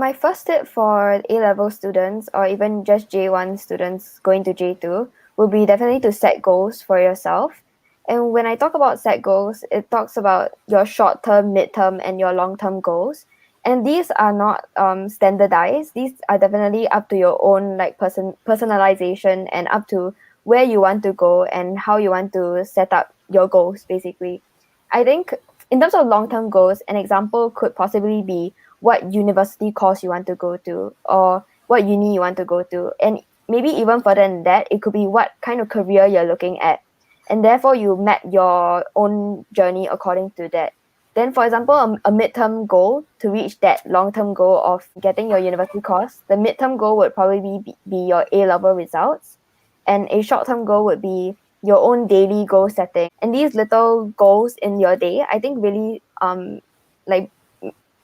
My first tip for A-level students or even just J1 students going to J2 would be definitely to set goals for yourself. And when I talk about set goals, it talks about your short-term, mid-term, and your long-term goals. And these are not standardized. These are definitely up to your own personalization and up to where you want to go and how you want to set up your goals, basically. I think in terms of long-term goals, an example could possibly be what university course you want to go to or what uni you want to go to. And maybe even further than that, it could be what kind of career you're looking at. And therefore, you map your own journey according to that. Then, for example, a midterm goal to reach that long-term goal of getting your university course, the midterm goal would probably be your A-level results. And a short-term goal would be your own daily goal setting. And these little goals in your day, I think really like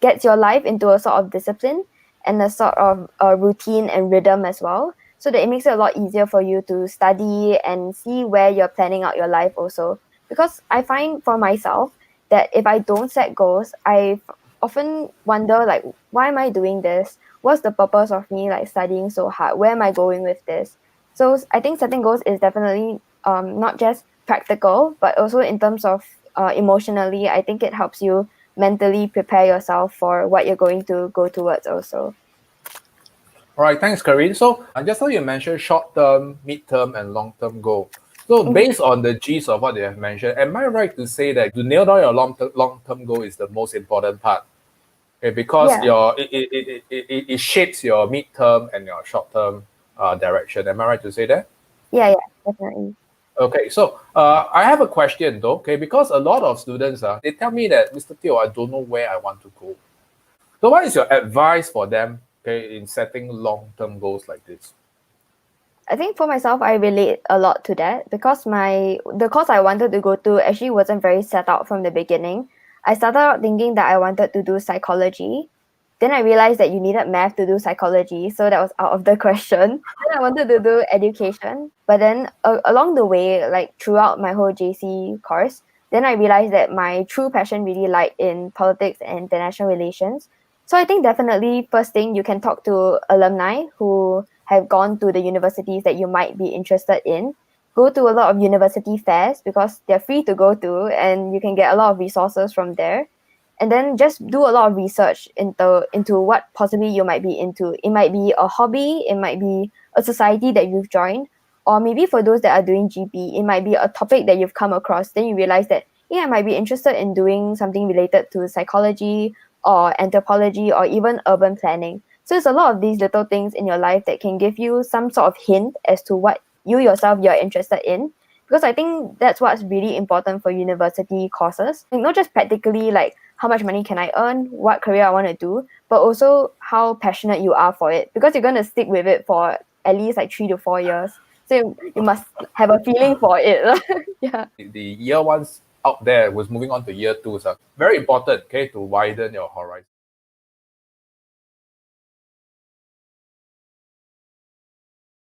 gets your life into a sort of discipline and a sort of a routine and rhythm as well, so that it makes it a lot easier for you to study and see where you're planning out your life also. Because I find for myself that if I don't set goals, I often wonder like, why am I doing this? What's the purpose of me like studying so hard? Where am I going with this? So I think setting goals is definitely not just practical, but also in terms of emotionally, I think it helps you mentally prepare yourself for what you're going to go towards also. All right, thanks, Karyn. So just now you mentioned short-term, mid-term, and long-term goal. So based on the gist of what you have mentioned, am I right to say that to nail down your long-term goal is the most important part? Okay, because it shapes your mid-term and your short-term direction. Am I right to say that? Yeah, definitely. Okay, so I have a question though, okay, because a lot of students, they tell me that, Mr. Teo, I don't know where I want to go. So what is your advice for them, okay, in setting long-term goals like this? I think for myself, I relate a lot to that because the course I wanted to go to actually wasn't very set out from the beginning. I started out thinking that I wanted to do psychology. Then I realized that you needed math to do psychology, so that was out of the question. Then I wanted to do education, but then along the way, like throughout my whole JC course, then I realized that my true passion really lied in politics and international relations. So I think definitely first thing you can talk to alumni who have gone to the universities that you might be interested in. Go to a lot of university fairs because they're free to go to and you can get a lot of resources from there. And then just do a lot of research into what possibly you might be into. It might be a hobby, it might be a society that you've joined, or maybe for those that are doing GP, it might be a topic that you've come across. Then you realize that, yeah, I might be interested in doing something related to psychology or anthropology or even urban planning. So there's a lot of these little things in your life that can give you some sort of hint as to what you yourself you're interested in. Because I think that's what's really important for university courses. Like not just practically like how much money can I earn, what career I want to do, but also how passionate you are for it. Because you're going to stick with it for at least like 3 to 4 years. So you must have a feeling for it. Yeah. The year ones out there was moving on to year twos. Very important, okay, to widen your horizon.